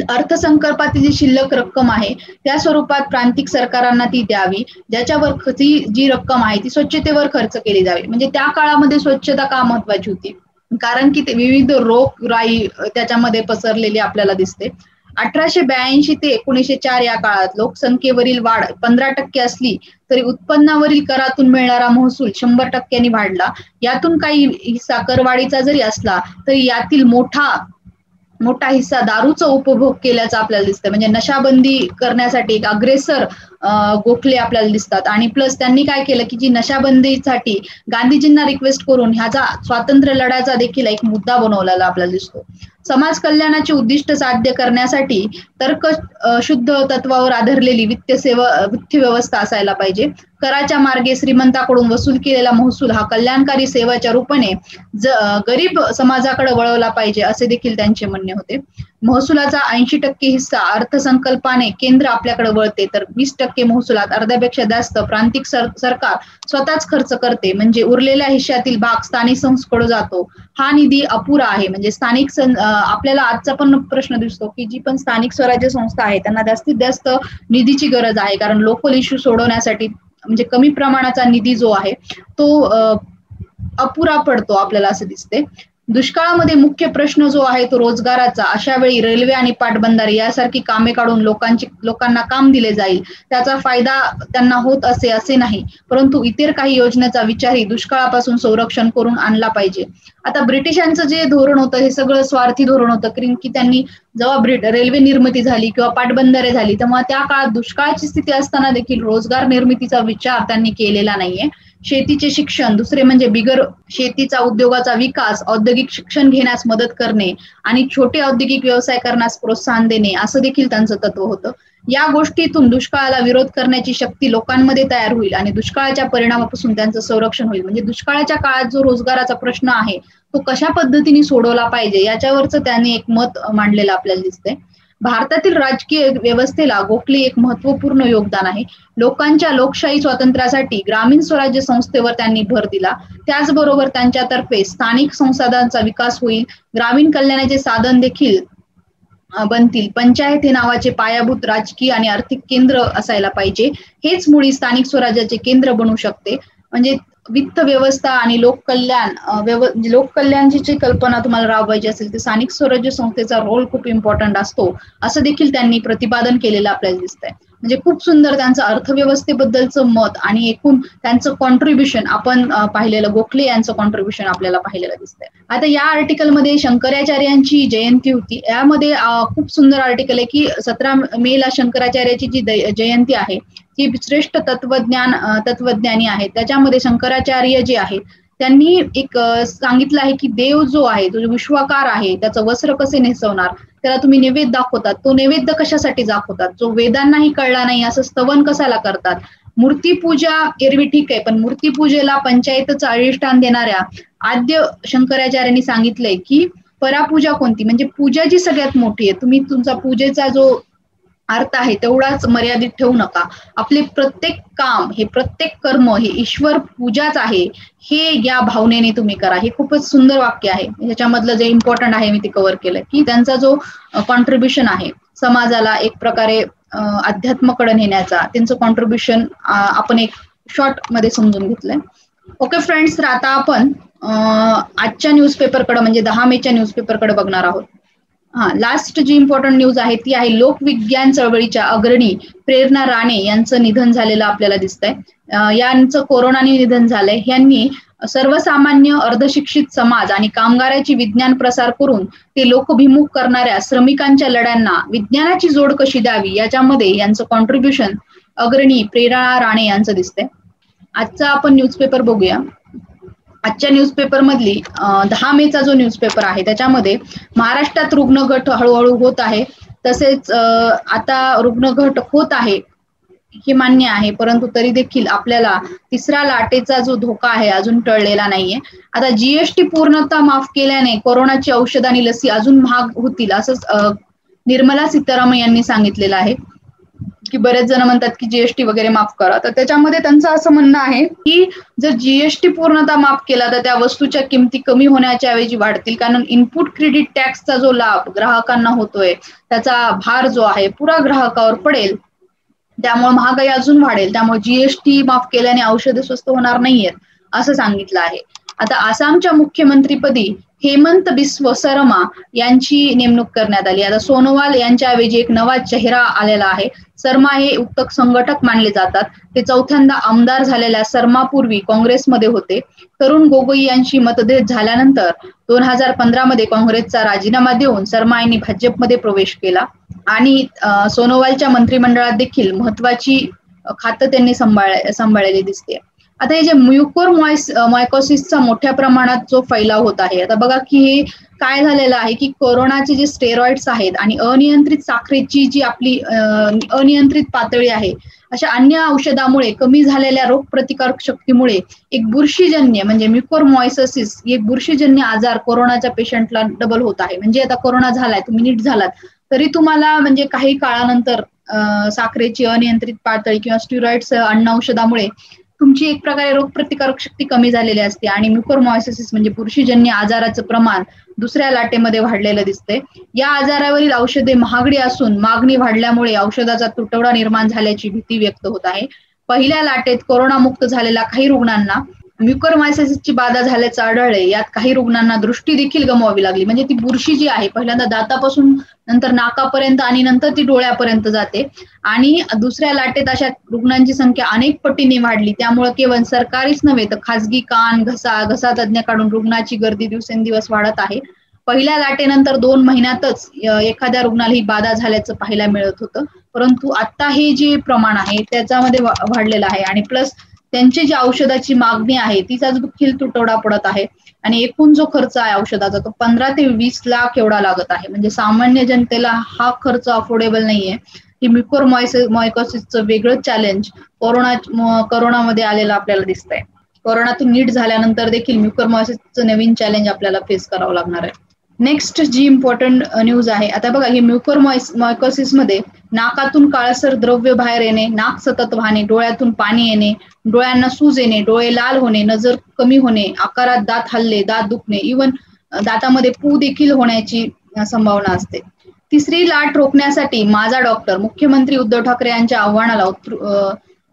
अर्थसंकल्पातील जी शिल्लक रक्कम आहे त्या स्वरूपात प्रांतिक सरकारांना ती द्यावी, ज्याच्यावर ती जी रक्कम आहे ती स्वच्छतेवर खर्च केली जावी. म्हणजे त्या काळामध्ये स्वच्छता का महत्वाची होती, कारण की ते विविध रोगराई त्याच्यामध्ये पसरलेली आपल्याला दिसते. 1882 ते 1904 या काळात लोकसंख्येवरील वाढ 15% असली तरी उत्पन्नावरील करातून मिळणारा महसूल 100% वाढला. यातून काही हिस्सा करवाढीचा जरी असला तरी यातील मोठा हिस्सा दारूचा उपभोग केल्याचा आपल्याला दिसतं. म्हणजे नशाबंदी करण्यासाठी एक अग्रेसर गोखले आपल्याला दिसतात. आणि प्लस त्यांनी काय केलं की जी नशाबंदीसाठी गांधीजींना रिक्वेस्ट करून ह्याचा स्वातंत्र्य लढ्याचा देखील एक मुद्दा बनवलेला आपल्याला दिसतो. समाज कल्याणाचे उद्दिष्ट साध्य करण्यासाठी तर्क शुद्ध तत्वावर आधारलेली वित्त व्यवस्था असायला पाहिजे. कराच्या मार्गे श्रीमंताकडून वसूल केलेला महसूल हा कल्याणकारी सेवाच्या रूपाने गरीब समाजाकडे वळवला पाहिजे असे देखील त्यांचे म्हणणे होते. महसुलाचा 80% हिस्सा अर्थसंकल्पाने केंद्र आपल्याकडे वळते, तर 20% महसुलात अर्ध्यापेक्षा जास्त प्रांतिक सरकार स्वतःच खर्च करते. म्हणजे उरलेल्या हिश्श्यातील भाग स्थानिक संस्थेकडे जातो. हा निधी अपुरा आहे. म्हणजे स्थानिक आपल्याला आजचा पण प्रश्न दिसतो की जी पण स्थानिक स्वराज्य संस्था आहे त्यांना जास्तीत जास्त निधीची गरज आहे, कारण लोकल इश्यू सोडवण्यासाठी म्हणजे कमी प्रमाणाचा निधी जो आहे तो अपुरा पडतो आपल्याला असं दिसते. दुष्काळामध्ये मुख्य प्रश्न जो आहे तो रोजगाराचा. अशा वेळी रेल्वे आणि पाटबंधारे यासारखी कामे काढून लोकांना काम दिले जाईल, त्याचा फायदा त्यांना होत असे नाही, परंतु इतर काही योजनेचा विचारही दुष्काळापासून संरक्षण करून आणला पाहिजे. आता ब्रिटिशांचं जे धोरण होतं हे सगळं स्वार्थी धोरण होतं, कारण की त्यांनी जेव्हा रेल्वे निर्मिती झाली किंवा पाटबंधारे झाली तेव्हा त्या काळात दुष्काळाची स्थिती असताना देखील रोजगार निर्मितीचा विचार त्यांनी केलेला नाहीये. शेतीचे शिक्षण, दुसरे म्हणजे बिगर शेतीचा उद्योगाचा विकास, औद्योगिक शिक्षण घेण्यास मदत करणे आणि छोटे औद्योगिक व्यवसाय करण्यास प्रोत्साहन देणे असं देखील त्यांचं तत्व होतं. या गोष्टीतून दुष्काळाला विरोध करण्याची शक्ती लोकांमध्ये तयार होईल आणि दुष्काळाच्या परिणामापासून त्यांचं संरक्षण होईल. म्हणजे दुष्काळाच्या काळात जो रोजगाराचा प्रश्न आहे तो कशा पद्धतीने सोडवला पाहिजे याच्यावरच त्यांनी एक मत मांडलेलं आपल्याला दिसतंय. भारतातील राजकीय व्यवस्थेला गोखले एक महत्वपूर्ण योगदान आहे. लोकांच्या लोकशाही स्वातंत्र्यासाठी ग्रामीण स्वराज्य संस्थेवर त्यांनी भर दिला. त्याचबरोबर त्यांच्यातर्फे स्थानिक संसाधनांचा विकास होईल, ग्रामीण कल्याणाचे साधन देखील बनतील. पंचायत हे नावाचे पायाभूत राजकीय आणि आर्थिक केंद्र असायला पाहिजे. हेच मुळी स्थानिक स्वराज्याचे केंद्र बनू शकते. म्हणजे वित्त व्यवस्था आणि लोककल्याणची जी कल्पना तुम्हाला राबवायची असेल तर स्थानिक स्वराज्य संस्थेचा रोल खूप इम्पॉर्टंट असतो असं देखील त्यांनी प्रतिपादन केलेलं आपल्याला दिसतंय. म्हणजे खूप सुंदर त्यांचं अर्थव्यवस्थेबद्दलचं मत आणि एकूण त्यांचं कॉन्ट्रीब्युशन आपण पाहिलेलं, गोखले यांचं कॉन्ट्रीब्युशन आपल्याला पाहिलेलं दिसतंय. आता या आर्टिकलमध्ये शंकराचार्यांची जयंती होती. यामध्ये खूप सुंदर आर्टिकल आहे की 17 मेला शंकराचार्याची जी जयंती आहे ती श्रेष्ठ तत्वज्ञानी आहेत. त्याच्यामध्ये शंकराचार्य जे आहेत त्यांनी एक सांगितलं आहे की देव जो आहे तो विश्वाकार आहे, त्याचं वस्त्र कसे नेसवणार, त्याला तुम्ही नैवेद्य दाखवतात, तो नैवेद्य कशासाठी दाखवतात, जो वेदांनाही कळला नाही असं स्तवन कशाला करतात. मूर्तीपूजा एरवी ठीक आहे, पण मूर्तीपूजेला पंचायतचं अधिष्ठान देणाऱ्या आद्य शंकराचार्यांनी सांगितलंय की परापूजा कोणती, म्हणजे पूजा जी सगळ्यात मोठी आहे, तुम्ही तुमचा पूजेचा जो अर्थ आहे तेवढाच मर्यादित ठेवू नका. आपले प्रत्येक काम हे प्रत्येक कर्म हे ईश्वर पूजाच आहे हे या भावनेने तुम्ही करा. हे खूपच सुंदर वाक्य आहे. ह्याच्यामधलं जे इम्पॉर्टंट आहे मी ते कव्हर केलं की त्यांचा जो कॉन्ट्रीब्युशन आहे समाजाला एक प्रकारे अध्यात्माकडे नेण्याचा, त्यांचं कॉन्ट्रीब्युशन आपण एक शॉर्ट मध्ये समजून घेतलंय. ओके फ्रेंड्स, तर आता आपण आजच्या न्यूजपेपरकडे म्हणजे 10 मेच्या न्यूजपेपरकडे बघणार आहोत. लास्ट जी इम्पॉर्टंट न्यूज आहे ती आहे लोकविज्ञान चळवळीच्या अग्रणी प्रेरणा राणे यांचं निधन झालेलं आपल्याला दिसतंय. यांचं कोरोनाने निधन झालंय. यांनी सर्वसामान्य अर्धशिक्षित समाज आणि कामगाराची विज्ञान प्रसार करून ते लोकभिमुख करणाऱ्या श्रमिकांच्या लढ्यांना विज्ञानाची जोड कशी द्यावी याच्यामध्ये यांचं कॉन्ट्रीब्युशन अग्रणी प्रेरणा राणे यांचं दिसतंय. आजचा आपण न्यूजपेपर बघूया. आजच्या न्यूजपेपर मधली 10 मेचा जो न्यूजपेपर आहे त्याच्यामध्ये महाराष्ट्रात रुग्णघट हळूहळू होत आहे. तसेच आता रुग्णघट होत आहे हे मान्य आहे, परंतु तरी देखील आपल्याला तिसऱ्या लाटेचा जो धोका आहे अजून टळलेला नाहीये. आता जीएसटी पूर्णतः माफ केल्याने कोरोनाची औषध आणि लसी अजून महाग होतील असं निर्मला सीतारामन यांनी सांगितलेलं आहे की बरेच जण म्हणतात की जीएसटी वगैरे माफ करा, तर त्याच्यामध्ये त्यांचं असं म्हणणं आहे की जर जीएसटी पूर्णतः माफ केला तर त्या वस्तूच्या किमती कमी होण्याच्या ऐवजी वाढतील, कारण इनपुट क्रेडिट टॅक्सचा जो लाभ ग्राहकांना होतोय त्याचा भार जो आहे पुरा ग्राहकावर पडेल, त्यामुळे महागाई अजून वाढेल. त्यामुळे जीएसटी माफ केल्याने औषधे स्वस्त होणार नाहीयेत असं सांगितलं आहे. आता आसामच्या मुख्यमंत्रीपदी हेमंत बिस्व शर्मा यांची नेमणूक करण्यात आली. आता सोनोवाल यांच्या ऐवजी एक नवा चेहरा आलेला आहे. शर्मा हे उत्तक संघटक मानले जातात. ते चौथ्यांदा आमदार झालेल्या शर्मापूर्वी काँग्रेसमध्ये होते. तरुण गोगोई यांची मतभेद झाल्यानंतर 2015 मध्ये काँग्रेसचा राजीनामा देऊन शर्मा यांनी भाजपमध्ये प्रवेश केला आणि सोनोवालच्या मंत्रिमंडळात देखील महत्वाची खातं त्यांनी सांभाळलेली दिसते. आता हे जे म्युकोरमायकोसिसचा मोठ्या प्रमाणात जो फैलाव होत आहे, आता बघा की हे काय झालेलं आहे की कोरोनाचे जे स्टेरॉइड्स आहेत आणि अनियंत्रित साखरेची जी आपली अनियंत्रित पातळी आहे, अशा अन्य औषधामुळे कमी झालेल्या रोगप्रतिकारक शक्तीमुळे एक बुरशीजन्य म्हणजे म्युकोरमायकोसिस एक बुरशीजन्य आजार कोरोनाच्या पेशंटला डबल होत आहे. म्हणजे आता कोरोना झालाय, तुम्ही नीट झालात तरी तुम्हाला म्हणजे काही काळानंतर साखरेची अनियंत्रित पातळी किंवा स्टेरॉइड्स अन्न औषधामुळे तुमची एक प्रकारे रोगप्रतिकारक शक्ती कमी झालेली असते आणि म्युकोरमायकोसिस म्हणजे बुरशीजन्य आजाराचं प्रमाण दुसऱ्या लाटेमध्ये वाढलेलं दिसतंय. या आजारावरील औषधे महागडी असून मागणी वाढल्यामुळे औषधाचा तुटवडा निर्माण झाल्याची भीती व्यक्त होत आहे. पहिल्या लाटेत कोरोनामुक्त झालेल्या काही रुग्णांना म्युकोरमायकोसिसची बाधा झाल्याचं आढळले. यात काही रुग्णांना दृष्टी देखील गमवावी लागली. म्हणजे ती बुरशी जी आहे पहिल्यांदा दातापासून नंतर नाकापर्यंत आणि नंतर ती डोळ्यापर्यंत जाते आणि दुसऱ्या लाटेत अशा रुग्णांची संख्या अनेक पटीने वाढली. त्यामुळे केवळ सरकारीच नव्हे तर खासगी कान घसा तज्ञाकडून रुग्णाची गर्दी दिवसेंदिवस वाढत आहे. पहिल्या लाटेनंतर 2 महिन्यातच एखाद्या रुग्णाला ही बाधा झाल्याचं पाहायला मिळत होतं, परंतु आता हे जे प्रमाण आहे त्याच्यामध्ये वाढलेलं आहे आणि प्लस त्यांची जी औषधाची मागणी आहे तिचा देखील तुटवडा पडत आहे आणि एकूण जो खर्च आहे औषधाचा तो 15 ते 20 लाख एवढा लागत आहे. म्हणजे सामान्य जनतेला हा खर्च अफोर्डेबल नाहीये. ही म्युकोरमायकोसिसचं वेगळं चॅलेंज कोरोनामध्ये आलेलं आपल्याला दिसतंय. कोरोनातून नीट झाल्यानंतर देखील म्युकोरमायकोसिसचं नवीन चॅलेंज आपल्याला फेस करावं लागणार आहे. नेक्स्ट जी इम्पॉर्टंट न्यूज आहे, आता बघा ही म्युकोरमायकोसिस मध्ये नाकातून काळसर द्रव्य बाहेर येणे, नाक सतत वाहणे, डोळ्यातून पाणी येणे, डोळ्यांना सूज येणे, डोळे लाल होणे, नजर कमी होणे, आकारात दात हलले, दात दुखणे, इव्हन दातामध्ये पू देखील होण्याची संभावना असते. तिसरी लाट रोखण्यासाठी माझा डॉक्टर मुख्यमंत्री उद्धव ठाकरे यांच्या आव्हानाला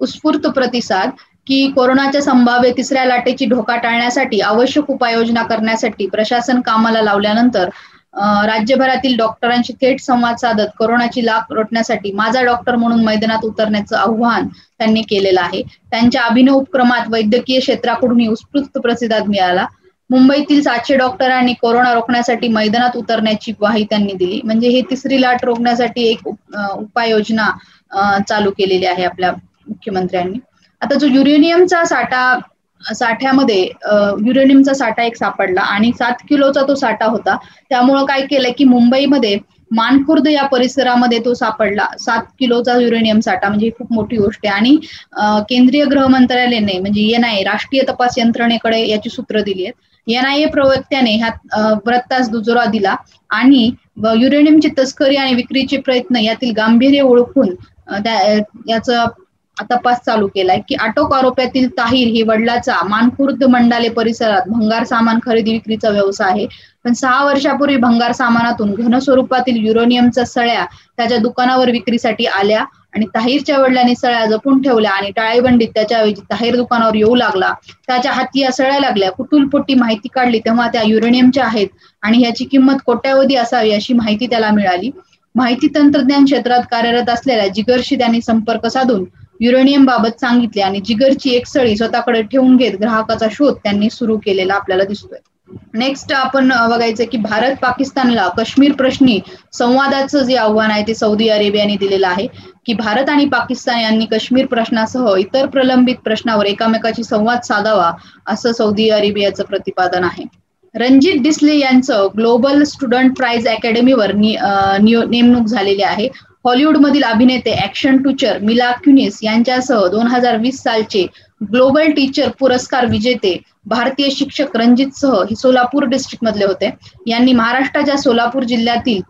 उत्स्फूर्त प्रतिसाद की कोरोनाच्या संभाव्य तिसऱ्या लाटेची धोका टाळण्यासाठी आवश्यक उपाययोजना करण्यासाठी प्रशासन कामाला लावल्यानंतर राज्यभरातील डॉक्टरांशी थेट संवाद साधत कोरोनाची लाट रोखण्यासाठी माझा डॉक्टर म्हणून मैदानात उतरण्याचं आव्हान त्यांनी केलेलं आहे. त्यांच्या अभिनव उपक्रमात वैद्यकीय क्षेत्राकडूनही उत्स्फूर्त प्रतिसाद मिळाला. मुंबईतील 700 डॉक्टरांनी कोरोना रोखण्यासाठी मैदानात उतरण्याची ग्वाही त्यांनी दिली. म्हणजे हे तिसरी लाट रोखण्यासाठी एक उपाययोजना चालू केलेली आहे आपल्या मुख्यमंत्र्यांनी. आता जो युरेनियमचा साठ्यामध्ये युरेनियमचा साठा एक सापडला आणि 7 किलोचा तो साठा होता. त्यामुळं काय केलंय की मुंबईमध्ये मानखुर्द या परिसरामध्ये तो सापडला 7 किलोचा युरेनियम साठा. म्हणजे खूप मोठी गोष्ट आहे आणि केंद्रीय गृह मंत्रालयाने म्हणजे NIA राष्ट्रीय तपास यंत्रणेकडे याची सूत्र दिली आहेत. NIA प्रवक्त्याने ह्या वृत्तास दुजोरा दिला आणि युरेनियमची तस्करी आणि विक्रीचे प्रयत्न यातील गांभीर्य ओळखून याचा तपास चालू केलाय की अटक आरोपातील ताहीर हे वडिलाचा मानखुर्द मंडाले परिसरात भंगार सामान खरेदी विक्रीचा व्यवसाय आहे. पण 6 वर्षापूर्वी भंगार सामानातून घन स्वरूपातील युरेनियमच्या सळ्या त्याच्या दुकानावर विक्रीसाठी आल्या आणि ताहीरच्या वडिलांनी सळ्या जपून ठेवल्या आणि टाळेबंदीत त्याच्याऐवजी ताहीर दुकानावर येऊ लागला. त्याच्या हाती या सळ्या लागल्या. कुटुलपोटी माहिती काढली तेव्हा त्या युरेनियमच्या आहेत आणि ह्याची किंमत कोट्यावधी असावी अशी माहिती त्याला मिळाली. माहिती तंत्रज्ञान क्षेत्रात कार्यरत असलेल्या जिगरशी त्यांनी संपर्क साधून युरेनियम बाबत सांगितले आणि जिगरची एक सळी स्वतःकडे ठेवून घेत ग्राहकाचा शोध त्यांनी सुरू केलेला आपल्याला दिसतोय. नेक्स्ट आपण बघायचं की भारत पाकिस्तानला काश्मीर प्रश्नी संवादाचं जे आव्हान आहे ते सौदी अरेबियाने दिलेलं आहे की भारत आणि पाकिस्तान यांनी काश्मीर प्रश्नासह इतर प्रलंबित प्रश्नावर एकमेकाशी संवाद साधावा असं सौदी अरेबियाचं प्रतिपादन आहे. रणजित डिसले यांचं ग्लोबल स्टुडंट प्राइज अकॅडमीवर नेमणूक झालेली आहे. हॉलिवूडमधील अभिनेते ॲक्शन टीचर मिला कुनिस यांच्यासह 2020 सालचे ग्लोबल टीचर पुरस्कार विजेते भारतीय शिक्षक रणजित सह हे सोलापूर डिस्ट्रिक्ट मधले होते. यांनी महाराष्ट्राच्या सोलापूर जिल्ह्यातील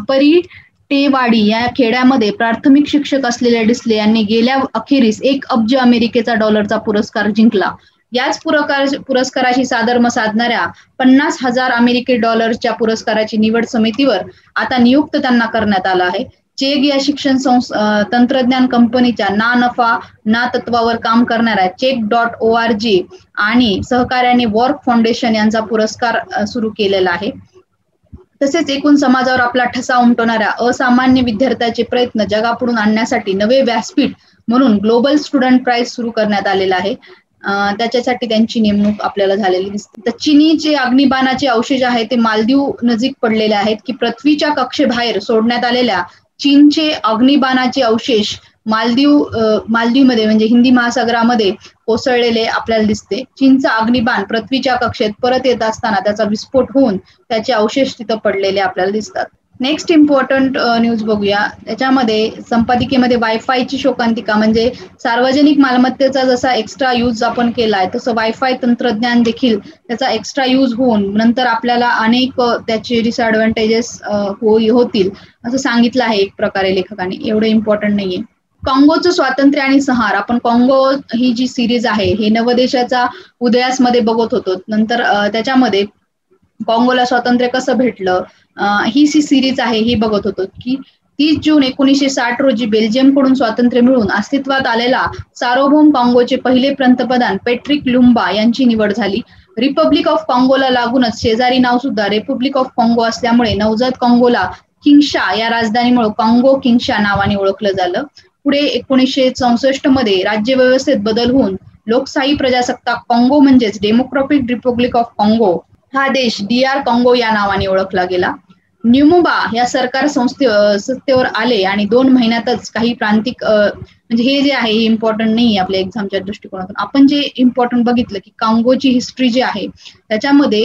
परिटेवाडी या खेड्यामध्ये प्राथमिक शिक्षक असलेले डिसले यांनी गेल्या अखेरीस 1 अब्ज अमेरिकेचा डॉलरचा पुरस्कार जिंकला. याच पुरस्काराशी साधर्म्य साधणाऱ्या 50,000 अमेरिकी डॉलर्सच्या पुरस्काराची निवड समितीवर आता नियुक्त त्यांना करण्यात आलं आहे. चेग या शिक्षण तंत्रज्ञान कंपनीच्या ना नफा ना तत्वावर काम करणाऱ्या check.org आणि सहकार्याने वॉर्क फाउंडेशन यांचा पुरस्कार सुरू केलेला आहे. तसेच एकूण समाजावर आपला ठसा उमटवणाऱ्या असामान्य विद्यार्थ्याचे प्रयत्न जगापुढून आणण्यासाठी नवे व्यासपीठ म्हणून ग्लोबल स्टुडंट प्राइज सुरू करण्यात आलेला आहे. त्याच्यासाठी त्यांची नेमणूक आपल्याला झालेली दिसते. तर चीनी जे अग्निबाणाचे अवशेष आहेत ते मालदीव नजीक पडलेले आहेत की पृथ्वीच्या कक्षेबाहेर सोडण्यात आलेल्या चीनचे अग्निबाणाचे अवशेष मालदीवमध्ये म्हणजे हिंदी महासागरामध्ये कोसळलेले आपल्याला दिसते. चीनचा अग्निबाण पृथ्वीच्या कक्षेत परत येत असताना त्याचा विस्फोट होऊन त्याचे अवशेष तिथं पडलेले आपल्याला दिसतात. नेक्स्ट इम्पॉर्टंट न्यूज बघूया. त्याच्यामध्ये संपादिकेमध्ये वायफायची शोकांतिका म्हणजे सार्वजनिक मालमत्तेचा जसा एक्स्ट्रा यूज आपण केलाय तसं वायफाय तंत्रज्ञान देखील त्याचा एक्स्ट्रा यूज होऊन नंतर आपल्याला अनेक त्याचे डिसएडव्हान्टेजेस होतील असं सांगितलं आहे एक प्रकारे लेखकाने. एवढं इम्पॉर्टंट नाहीये. काँगोचं स्वातंत्र्य आणि संहार, आपण काँगो ही जी सिरीज आहे हे नवदेशाचा उदयास मध्ये बघत होतो. नंतर त्याच्यामध्ये काँगोला स्वातंत्र्य कसं भेटलं ही सिरीज आहे ही बघत होतो की 30 जून 1960 रोजी बेल्जियमकडून स्वातंत्र्य मिळून अस्तित्वात आलेला सार्वभौम काँगोचे पहिले पंतप्रधान पेट्रिक लुम्बा यांची निवड झाली. रिपब्लिक ऑफ काँगोला लागूनच शेजारी नाव सुद्धा रिपब्लिक ऑफ काँगो असल्यामुळे नवजात काँगोला किंगशा या राजधानीमुळे काँगो किंगशा नावाने ओळखलं झालं. पुढे 1964 मध्ये राज्यव्यवस्थेत बदल होऊन लोकशाही प्रजासत्ताक काँगो म्हणजेच डेमोक्रॅटिक रिपब्लिक ऑफ काँगो हा देश DR काँगो या नावाने ओळखला गेला. न्युमुबा या सरकार सत्तेवर आले आणि 2 महिन्यातच काही प्रांतिक म्हणजे हे जे आहे हे इम्पॉर्टंट नाही आपल्या एक्झामच्या दृष्टिकोनातून. आपण जे इम्पॉर्टंट बघितलं की काँगोची हिस्ट्री जी आहे त्याच्यामध्ये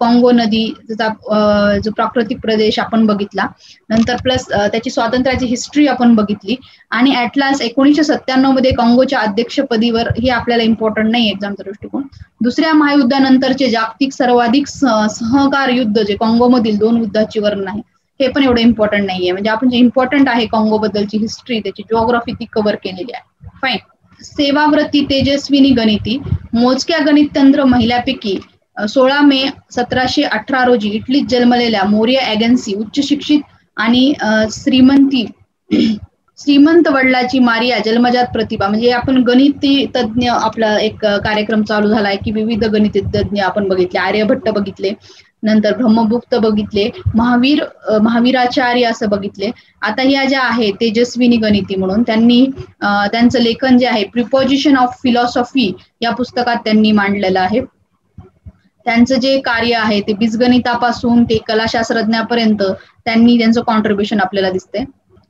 काँगो नदी जो प्राकृतिक प्रदेश आपण बघितला, नंतर प्लस त्याची स्वातंत्र्याची हिस्ट्री आपण बघितली आणि ॲटलास 1997 मध्ये काँगोच्या अध्यक्षपदीवर हे आपल्याला इम्पॉर्टंट नाही एक्झामचा दृष्टिकोन. दुसऱ्या महायुद्धानंतरचे जागतिक सर्वाधिक सहकार युद्ध जे काँगोमधील 2 युद्धाची वर्णन आहे हे पण एवढं इम्पॉर्टंट नाहीये. म्हणजे आपण जे इम्पॉर्टंट आहे काँगो बद्दलची हिस्ट्री त्याची जिओग्राफी ती कव्हर केलेली आहे. फाईन. सेवाव्रती तेजस्विनी गणिती, मोजक्या गणिततंत्र महिलापैकी 16 मे 1718 रोजी इटलीत जन्मलेल्या मोरिया ॲगन्सी उच्च शिक्षित आणि श्रीमंत वडिलाची मारिया जन्मजात प्रतिभा. म्हणजे आपण गणिती तज्ञ आपला एक कार्यक्रम चालू झालाय की विविध गणिती तज्ञ आपण बघितले, आर्यभट्ट बघितले, नंतर ब्रह्मगुप्त बघितले, महावीराचार्य असं बघितले. आता ह्या ज्या आहेत तेजस्विनी गणिती म्हणून त्यांनी त्यांचं लेखन जे आहे प्रिपोजिशन ऑफ फिलॉसॉफी या पुस्तकात त्यांनी मांडलेलं आहे. त्यांचं जे कार्य आहे ते बीजगणितापासून ते कलाशास्त्रज्ञापर्यंत त्यांनी त्यांचं कॉन्ट्रीब्युशन आपल्याला दिसते.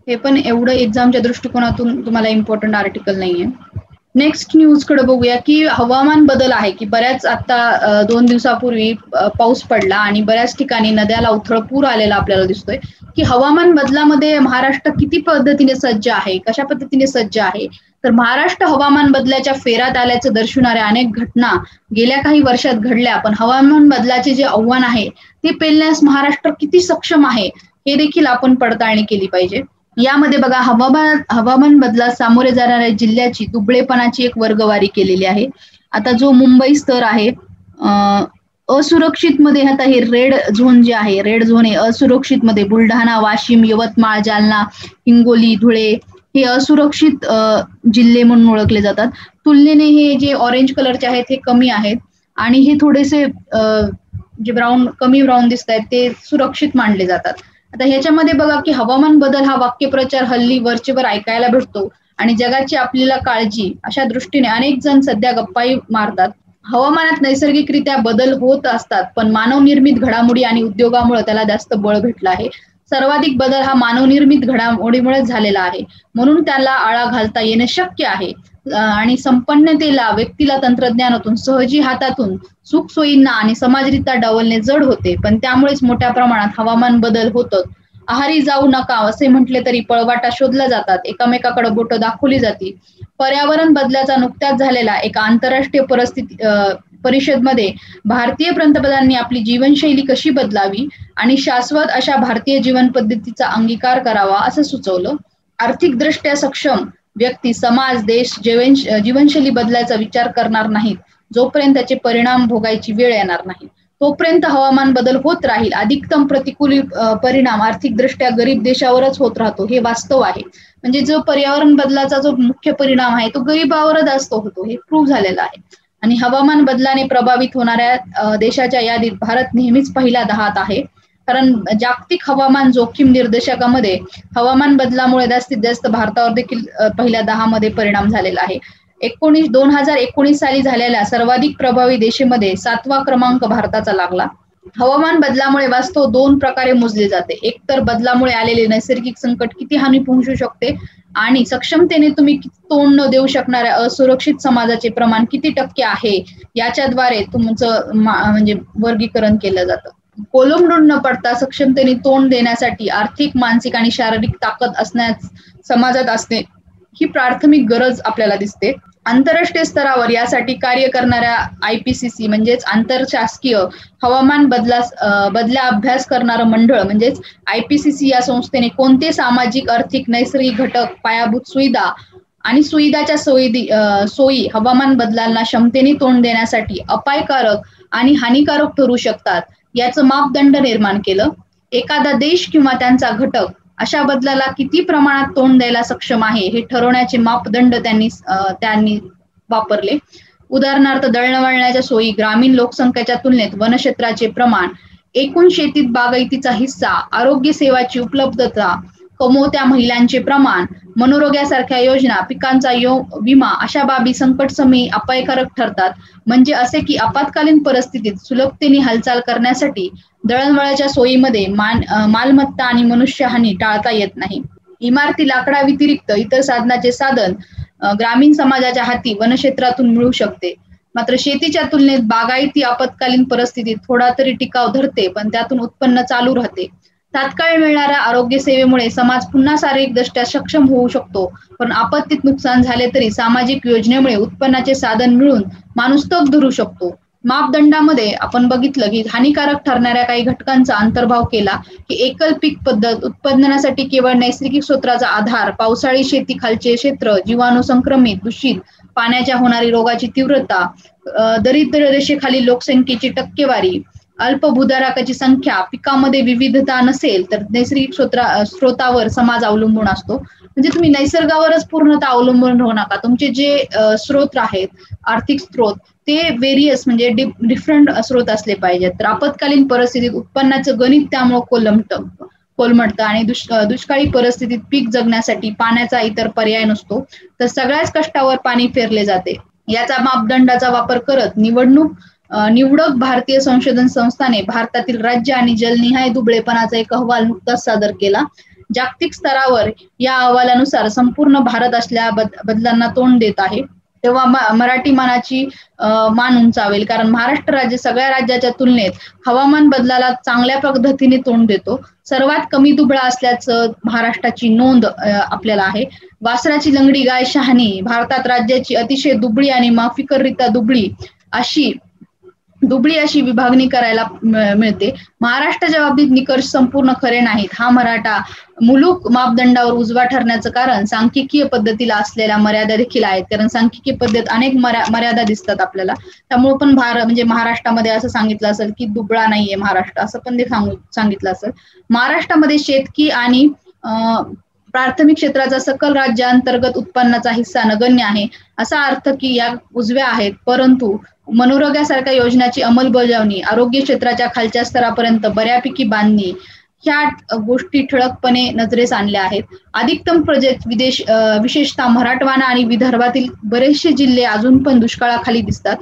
हे पण एवढं एक्झामच्या दृष्टिकोनातून तुम्हाला इम्पॉर्टंट आर्टिकल नाहीये. नेक्स्ट न्यूज कडे बघूया की हवामान बदल आहे की बऱ्याच आता 2 दिवसापूर्वी पाऊस पडला आणि बऱ्याच ठिकाणी नद्याला उथळ पूर आलेला आपल्याला दिसतोय की हवामान बदलामध्ये महाराष्ट्र किती पद्धतीने सज्ज आहे, कशा पद्धतीने सज्ज आहे. तर महाराष्ट्र हवामान बदलाच्या फेऱ्यात आल्याचं दर्शवणाऱ्या अनेक घटना गेल्या काही वर्षात घडल्या, पण हवामान बदलाचे जे आव्हान आहे ते पेलण्यास महाराष्ट्र किती सक्षम आहे हे देखील आपण पडताळणी केली पाहिजे. यामध्ये बघा हवामान बदलास सामोरे जाणाऱ्या जिल्ह्याची दुबळेपणाची एक वर्गवारी केलेली आहे. आता जो मुंबई स्तर आहे असुरक्षित मध्ये, आता हे रेड झोन जे आहे, रेड झोन आहे असुरक्षित मध्ये बुलढाणा, वाशिम, यवतमाळ, जालना, हिंगोली, धुळे हे असुरक्षित जिल्हे म्हणून ओळखले जातात. तुलनेने हे जे ऑरेंज कलरचे आहेत हे कमी आहेत आणि हे थोडेसे जे कमी ब्राऊन दिसत आहेत ते सुरक्षित मानले जातात. आता ह्याच्यामध्ये बघा की हवामान बदल हा वाक्यप्रचार हल्ली वरचेवर ऐकायला भेटतो आणि जगाची आपल्याला काळजी अशा दृष्टीने अनेक जण सध्या गप्पाही मारतात. हवामानात नैसर्गिकरित्या बदल होत असतात, पण मानवनिर्मित घडामोडी आणि उद्योगामुळे त्याला जास्त बळ भेटलं आहे. सर्वाधिक बदल हा मानवनिर्मित घडामोडीमुळेच झालेला आहे, म्हणून त्याला आळा घालता येणं शक्य आहे आणि संपन्नतेला व्यक्तीला तंत्रज्ञानातून सहजी हातातून सुखसोयींना आणि समाजरित्या डावलणे जड होते, पण त्यामुळेच मोठ्या प्रमाणात हवामान बदल होतात आहारी जाऊ नका असे म्हटले तरी पळवाटा शोधल्या जातात, एकामेकाकडे बोटं दाखवली जाती. पर्यावरण बदलाचा नुकत्याच झालेला एका आंतरराष्ट्रीय परिषदमध्ये भारतीय पंतप्रधानांनी आपली जीवनशैली कशी बदलावी आणि शाश्वत अशा भारतीय जीवन पद्धतीचा अंगीकार करावा असं सुचवलं. आर्थिक दृष्ट्या सक्षम व्यक्ती, समाज, देश जीवनशैली बदलायचा विचार करणार नाहीत जोपर्यंत त्याचे परिणाम भोगायची वेळ येणार नाही, तोपर्यंत हवामान बदल होत राहील. अधिकतम प्रतिकूल परिणाम आर्थिक दृष्ट्या गरीब देशावरच होत राहतो, हे वास्तव आहे. म्हणजे जो पर्यावरण बदलाचा जो मुख्य परिणाम आहे तो गरीबावरच जास्त होतो, हे प्रूव्ह झालेलं आहे. आणि हवामान बदलाने प्रभावित होणाऱ्या देशाच्या यादीत भारत नेहमीच पहिल्या 10त आहे. कारण जागतिक हवामान जोखीम निर्देशकामध्ये हवामान बदलामुळे जास्तीत जास्त भारतावर देखील पहिल्या 10 मध्ये परिणाम झालेला आहे. 2019 साली झालेल्या सर्वाधिक प्रभावी देशामध्ये 7वा क्रमांक भारताचा लागला. हवामान बदलामुळे वास्तव 2 प्रकारे मोजले जाते. एक तर बदलामुळे आलेले नैसर्गिक संकट किती हानी पोहोचू शकते आणि सक्षमतेने तुम्ही तोंड न देऊ शकणाऱ्या असुरक्षित समाजाचे प्रमाण किती टक्के आहे याच्याद्वारे तुमचं म्हणजे वर्गीकरण केलं जातं. कोलमडून न पडता सक्षमतेने तोंड देण्यासाठी आर्थिक, मानसिक आणि शारीरिक ताकद समाजात असणे ही प्राथमिक गरज आपल्याला दिसते. आंतरराष्ट्रीय स्तरावर यासाठी कार्य करणाऱ्या IPCC म्हणजेच आंतरशासकीय हवामान बदला अभ्यास करणारं मंडळ म्हणजेच IPCC या संस्थेने कोणते सामाजिक, आर्थिक, नैसर्गिक घटक, पायाभूत सुविधा आणि सुविधाच्या सोयी हवामान बदलांना क्षमतेने तोंड देण्यासाठी अपायकारक आणि हानिकारक ठरू शकतात याचं मापदंड निर्माण केलं. एखादा देश किंवा त्यांचा घटक अशा बदलाला किती प्रमाणात तोंड द्यायला सक्षम आहे हे ठरवण्याचे मापदंड त्यांनी वापरले. उदाहरणार्थ दळणवळणाच्या सोयी, ग्रामीण लोकसंख्येच्या तुलनेत वनक्षेत्राचे प्रमाण, एकूण शेतीत बागायतीचा हिस्सा, आरोग्य सेवाची उपलब्धता, कमवत्या महिलांचे प्रमाण, मनोरोग्यासारख्या योजना, पिकांचा विमा अशा बाबी संकटसमयी अपायकारक ठरतात. म्हणजे असे की आपत्कालीन परिस्थितीत सुलभतेने हालचाल करण्यासाठी दळणवळणाच्या सोयीमध्ये मालमत्ता आणि मनुष्यहानी टाळता येत नाही. इमारती, लाकडा व्यतिरिक्त इतर साधनाचे साधन ग्रामीण समाजाच्या हाती वनक्षेत्रातून मिळू शकते. मात्र शेतीच्या तुलनेत बागायती आपत्कालीन परिस्थितीत थोडा तरी टिकाव धरते, पण त्यातून उत्पन्न चालू राहते. तात्काळ मिळणाऱ्या आरोग्य सेवेमुळे समाज पुन्हा शारीरिकदृष्ट्या सक्षम होऊ शकतो, पण आपत्तीत नुकसान झाले तरी सामाजिक योजनेमुळे उत्पन्नाचे साधन मिळून माणूस तग धरू शकतो. मापदंडामध्ये आपण बघितलं की हानिकारक ठरणाऱ्या काही घटकांचा अंतर्भाव केला की एकल पीक पद्धत, उत्पादनासाठी केवळ नैसर्गिक स्रोताचा आधार, पावसाळी शेती, खालचे क्षेत्र, जीवाणू संक्रमित, दूषित पाण्याच्या होणारी रोगाची तीव्रता, दरिद्र रेषेखाली लोकसंख्येची टक्केवारी, अल्प भूधारकाची संख्या, पिकामध्ये विविधता नसेल तर नैसर्गिक स्रोतावर समाज अवलंबून असतो. म्हणजे तुम्ही नैसर्गावरच पूर्णतः अवलंबून राहू नका. तुमचे जे स्रोत आहेत, आर्थिक स्रोत, ते व्हेरियस म्हणजे डिफरंट स्रोत असले पाहिजेत. तर आपत्कालीन परिस्थितीत उत्पन्नाचं गणित त्यामुळे कोलमडतं आणि दुष्काळी परिस्थितीत पीक जगण्यासाठी पाण्याचा इतर पर्याय नसतो, तर सगळ्याच कष्टावर पाणी फेरले जाते. याचा मापदंडाचा वापर करत निवडक भारतीय संशोधन संस्थाने भारतातील राज्य आणि जलनिहाय दुबळेपणाचा एक अहवाल नुकताच सादर केला. जागतिक स्तरावर या अहवालानुसार संपूर्ण भारत असल्या बदलांना तोंड देत आहे, तेव्हा मराठी मानाची मान उंचावेल. कारण महाराष्ट्र राज्य सगळ्या राज्याच्या तुलनेत हवामान बदलाला चांगल्या पद्धतीने तोंड देतो. सर्वात कमी दुबळा असल्याचं महाराष्ट्राची नोंद आपल्याला आहे. वासराची लंगडी गाय शहाणी, भारतात राज्याची अतिशय दुबळी आणि माफिकरित्या दुबळी अशी विभागणी करायला मिळते. महाराष्ट्राच्या बाबतीत निकष संपूर्ण खरे नाहीत. हा मराठा मुलूक मापदंडावर उजवा ठरण्याचं कारण सांख्यिकीय पद्धतीला असलेल्या मर्यादा देखील आहेत. कारण सांख्यिकीय पद्धत अनेक मर्यादा दिसतात आपल्याला. त्यामुळे पण म्हणजे महाराष्ट्रामध्ये असं सांगितलं असेल की दुबळा नाहीये महाराष्ट्र, असं पण ते सांगितलं असेल. महाराष्ट्रामध्ये शेतकी आणि प्राथमिक क्षेत्राचा सकल राज्यांतर्गत उत्पन्नाचा हिस्सा नगण्य आहे, असा अर्थ की या उजव्या आहेत. परंतु मनोरोग्यासारख्या योजनाची अंमलबजावणी, आरोग्य क्षेत्राच्या खालच्या स्तरापर्यंत बऱ्यापैकी बांधणी, ह्या गोष्टी ठळकपणे नजरेस आणल्या आहेत. अधिकतम प्रोजेक्ट विशेषतः मराठवाडा आणि विदर्भातील बरेचसे जिल्हे अजून पण दुष्काळाखाली दिसतात.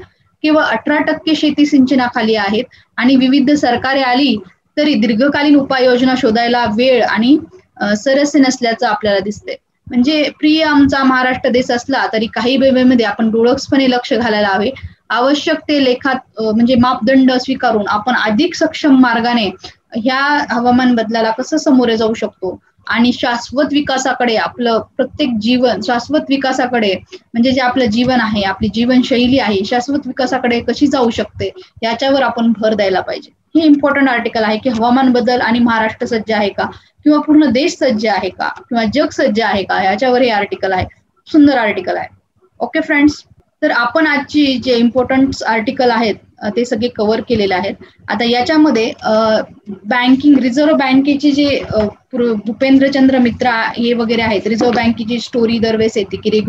केवळ 18% शेती सिंचनाखाली आहेत आणि विविध सरकारे आली तरी दीर्घकालीन उपाययोजना शोधायला वेळ आणि सरस नसल्याचं आपल्याला दिसतंय. म्हणजे प्रिय आमचा महाराष्ट्र देश असला तरी काही बाबीमध्ये आपण डोळसपणे लक्ष घालायला हवे. आवश्यक ते लेखात म्हणजे मापदंड स्वीकारून आपण अधिक सक्षम मार्गाने ह्या हवामान बदलाला कसं सामोरे जाऊ शकतो आणि शाश्वत विकासाकडे आपलं प्रत्येक जीवन शाश्वत विकासाकडे म्हणजे जे आपलं जीवन आहे, आपली जीवनशैली आहे, शाश्वत विकासाकडे कशी जाऊ शकते याच्यावर आपण भर द्यायला पाहिजे. हे इम्पॉर्टंट आर्टिकल आहे की हवामान बदल आणि महाराष्ट्र सज्ज आहे का, किंवा पूर्ण देश सज्ज आहे का, किंवा जग सज्ज आहे का, याच्यावर हे आर्टिकल आहे. सुंदर आर्टिकल आहे. ओके फ्रेंड्स, तर आपण आजची जे इम्पॉर्टंट आर्टिकल आहेत ते सगळे कव्हर केलेले आहेत. आता याच्यामध्ये बँकिंग, रिझर्व्ह बँकेचे जे भूपेंद्रचंद्र मित्रा हे वगैरे आहेत, रिझर्व्ह बँकेची स्टोरी दरवेळेस येते की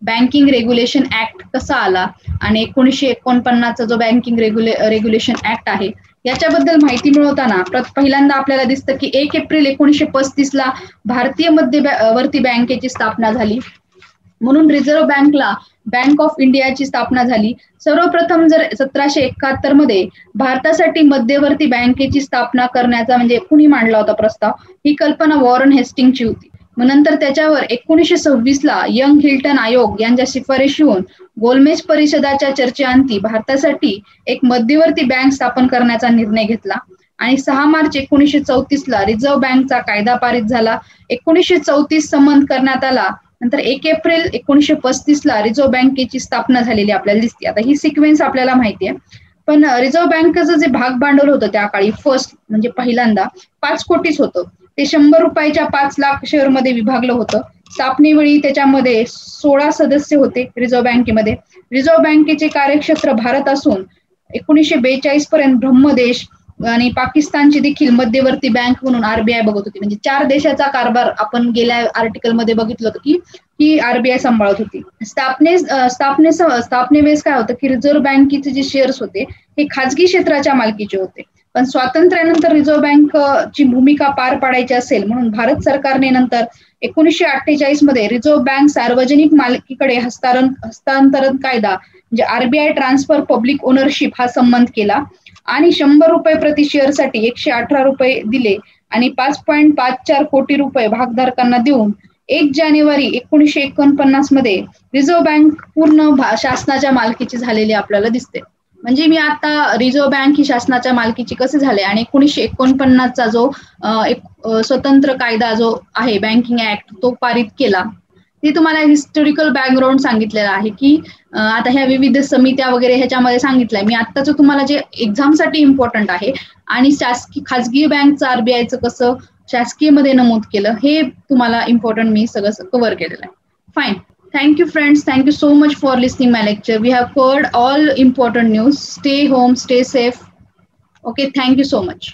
बँकिंग रेग्युलेशन ऍक्ट कसा आला आणि 1949चा जो बँकिंग रेग्युलेशन ऍक्ट आहे याच्याबद्दल माहिती मिळवताना पहिल्यांदा आपल्याला दिसतं की 1 एप्रिल 1935ला भारतीय मध्यवर्ती बँकेची स्थापना झाली. म्हणून रिझर्व्ह बँकला बँक ऑफ इंडियाची स्थापना झाली. सर्वप्रथम जर 1771 मध्ये भारतासाठी मध्यवर्ती बँकेची स्थापना करण्याचा म्हणजे कुणी मांडला होता प्रस्ताव, ही कल्पना वॉरन हेस्टिंगची होती. मग नंतर त्याच्यावर 1926ला यंग हिल्टन आयोग यांच्या शिफारशी होऊन गोलमेज परिषदाच्या चर्चेअंती भारतासाठी एक मध्यवर्ती बँक स्थापन करण्याचा निर्णय घेतला आणि 6 मार्च 1934ला रिझर्व्ह बँकचा कायदा पारित झाला. 1934 संमत करण्यात आला. नंतर 1 एप्रिल 1935ला रिझर्व्ह बँकेची स्थापना झालेली आपल्याला दिसते. आता ही सिक्वेन्स आपल्याला माहिती आहे, पण रिझर्व्ह बँकेचं जे भाग भांडवल होतं त्या काळी फर्स्ट म्हणजे पहिल्यांदा 5 कोटीच होतं. ते 100 रुपयाच्या 5 लाख शेअर मध्ये विभागलं होतं. स्थापनेवेळी त्याच्यामध्ये 16 सदस्य होते रिझर्व्ह बँकेमध्ये. रिझर्व्ह बँकेचे कार्यक्षेत्र भारत असून 1942 पर्यंत ब्रह्मदेश आणि पाकिस्तानची देखील मध्यवर्ती बँक म्हणून आरबीआय बघत होती. म्हणजे 4 देशाचा कारभार आपण गेल्या आर्टिकल मध्ये बघितलं होतं की आरबीआय सांभाळत होती. स्थापनेवेळेस काय होतं की रिझर्व्ह बँकेचे जे शेअर्स होते हे खाजगी क्षेत्राच्या मालकीचे होते. पण स्वातंत्र्यानंतर रिझर्व्ह बँकची भूमिका पार पाडायची असेल म्हणून भारत सरकारने नंतर 1948 मध्ये रिझर्व्ह बँक सार्वजनिक मालकीकडे हस्तांतरण कायदा म्हणजे आरबीआय ट्रान्सफर पब्लिक ओनरशिप हा संमत केला आणि 100 रुपये प्रति शेअर साठी 118 रुपये दिले आणि 5.54 कोटी रुपये भागधारकांना देऊन 1 जानेवारी 1949 मध्ये रिझर्व्ह बँक पूर्ण शासनाच्या मालकीची झालेली आपल्याला दिसते. म्हणजे मी आता रिझर्व्ह बँक ही शासनाच्या मालकीची कसे झाले आणि 1949चा जो स्वतंत्र कायदा जो आहे बँकिंग ऍक्ट तो पारित केला, ते तुम्हाला हिस्टोरिकल बॅकग्राऊंड सांगितलेलं आहे की आता ह्या विविध समित्या वगैरे ह्याच्यामध्ये सांगितलंय मी आत्ताच तुम्हाला जे एक्झामसाठी इम्पॉर्टंट आहे आणि खाजगी बँकचं आरबीआयचं कसं शासकीय मध्ये नमूद केलं हे तुम्हाला इम्पॉर्टंट मी सगळं कव्हर केलेलं आहे. Fine. Thank you friends. Thank you so much for listening my lecture. We have covered all important news. Stay home, stay safe. Okay, thank you so much.